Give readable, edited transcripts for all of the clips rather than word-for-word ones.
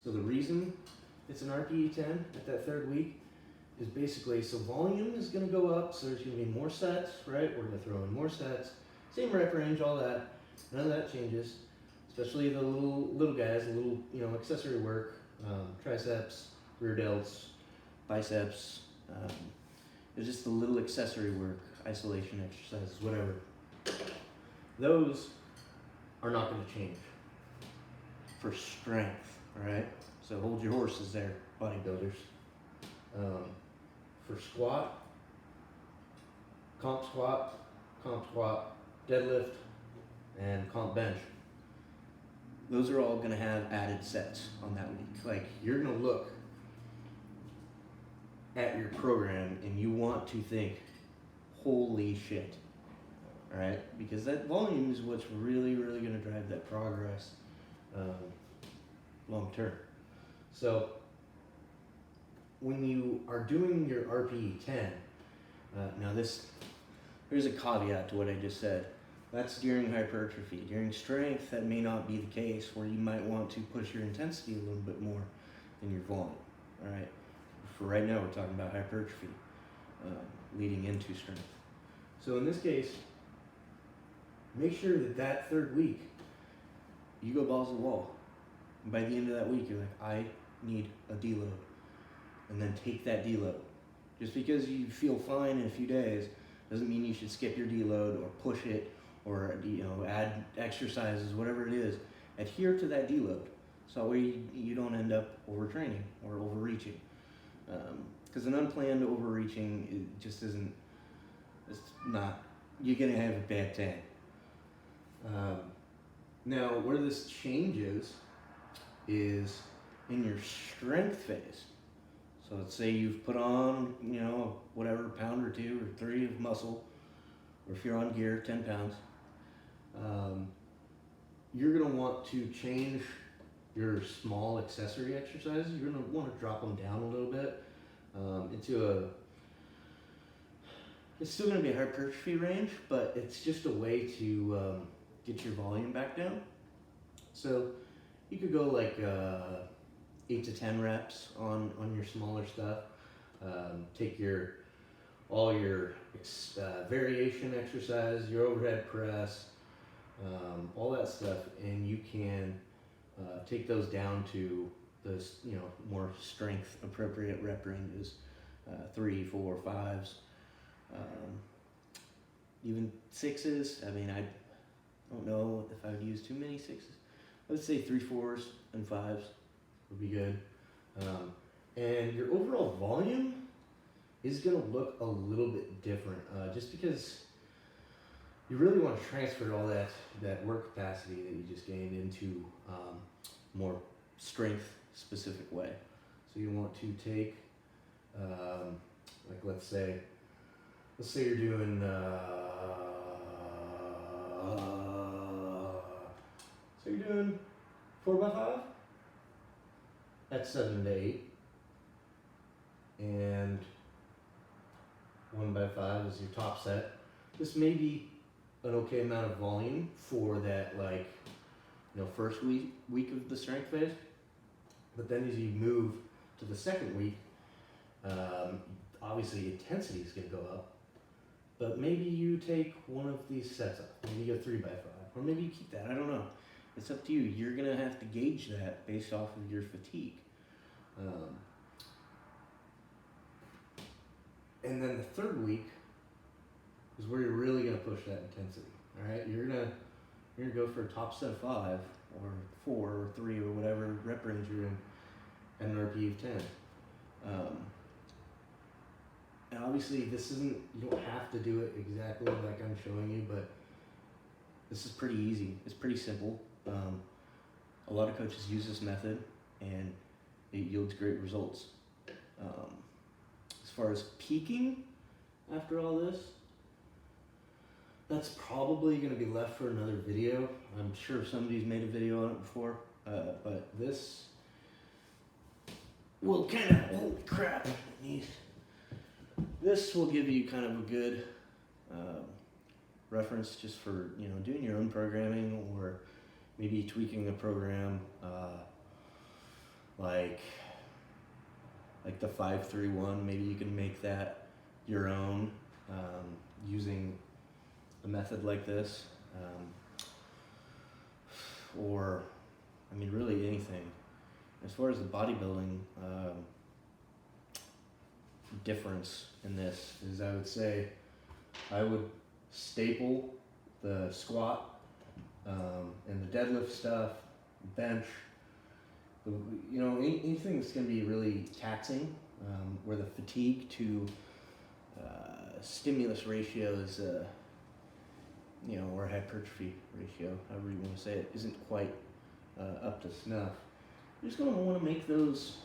So the reason it's an RPE 10 at that third week is basically, so volume is going to go up, so there's going to be more sets, right? We're going to throw in more sets, same rep range, all that. None of that changes, especially the little guys, the little, accessory work, triceps, rear delts, biceps. It's just the little accessory work, isolation exercises, whatever. Those are not going to change for strength, all right? So hold your horses there, bodybuilders. For squat, comp squat, deadlift, and comp bench, those are all going to have added sets on that week. Like, you're going to look at your program and you want to think, holy shit, all right? Because that volume is what's really, really going to drive that progress long term. So when you are doing your RPE 10, now there's a caveat to what I just said. That's during hypertrophy. During strength, that may not be the case, where you might want to push your intensity a little bit more than your volume, all right? For right now, we're talking about hypertrophy leading into strength. So in this case, make sure that third week, you go balls to the wall. And by the end of that week, you're like, I need a deload. And then take that deload. Just because you feel fine in a few days doesn't mean you should skip your deload or push it or add exercises, whatever it is. Adhere to that deload, so that way you don't end up overtraining or overreaching. Because an unplanned overreaching, it just isn't. It's not. You're gonna have a bad time. Now, where this changes is in your strength phase. So let's say you've put on, whatever, pound or 2 or 3 of muscle, or if you're on gear, 10 pounds. You're going to want to change your small accessory exercises. You're going to want to drop them down a little bit it's still going to be a hypertrophy range, but it's just a way to get your volume back down. So you could go like 8 to 10 reps on your smaller stuff. Take all your variation exercise, your overhead press, all that stuff, and you can take those down to those more strength appropriate rep ranges, 3, 4, 5s, even 6s. I mean, I don't know if I would use too many 6s. I would say 3, 4s, and 5s would be good. And your overall volume is going to look a little bit different, just because you really want to transfer all that work capacity that you just gained into more strength specific way. So you want to take, like let's say you're doing, so you're doing 4x5. That's 7 to 8, and 1x5 is your top set. This may be an okay amount of volume for that, first week of the strength phase. But then as you move to the second week, obviously intensity is going to go up. But maybe you take one of these sets up. Maybe you go 3x5, or maybe you keep that. I don't know. It's up to you. You're going to have to gauge that based off of your fatigue. And then the third week is where you're really going to push that intensity. All right, you're gonna go for a top set of 5 or 4 or 3 or whatever rep range you're in, and an RPE of 10. And obviously, you don't have to do it exactly like I'm showing you, but this is pretty easy. It's pretty simple. A lot of coaches use this method, and it yields great results. As far as peaking after all this, that's probably going to be left for another video. I'm sure somebody's made a video on it before, but this will kind of, holy crap, this will give you kind of a good reference just for doing your own programming, or maybe tweaking a program like the 5-3-1. Maybe you can make that your own using a method like this, or I mean really anything. As far as the bodybuilding difference in this is, I would say I would staple the squat and the deadlift stuff, bench, anything that's going to be really taxing, where the fatigue to stimulus ratio is, or hypertrophy ratio, however you want to say it, isn't quite up to snuff. You're just going to want to make those,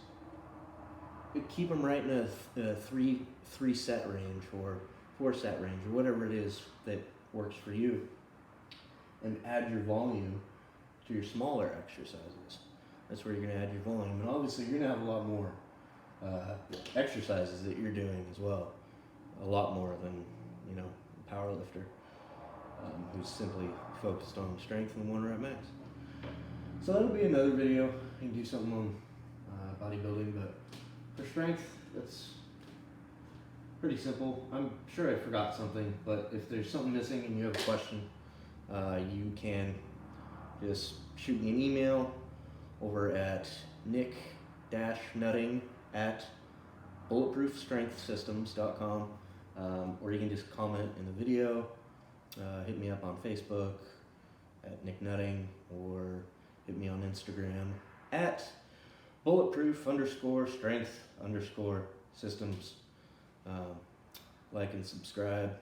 keep them right in a three set range or 4 set range or whatever it is that works for you, and add your volume to your smaller exercises. That's where you're going to add your volume, and obviously you're going to have a lot more exercises that you're doing as well, a lot more than a powerlifter who's simply focused on strength and 1 rep max. So that'll be another video. You can do something on bodybuilding, but for strength, that's pretty simple. I'm sure I forgot something, but if there's something missing and you have a question, you can just shoot me an email over at nick-nutting@bulletproofstrengthsystems.com, or you can just comment in the video, hit me up on Facebook at Nick Nutting, or hit me on Instagram at bulletproof_strength_systems. Like and subscribe.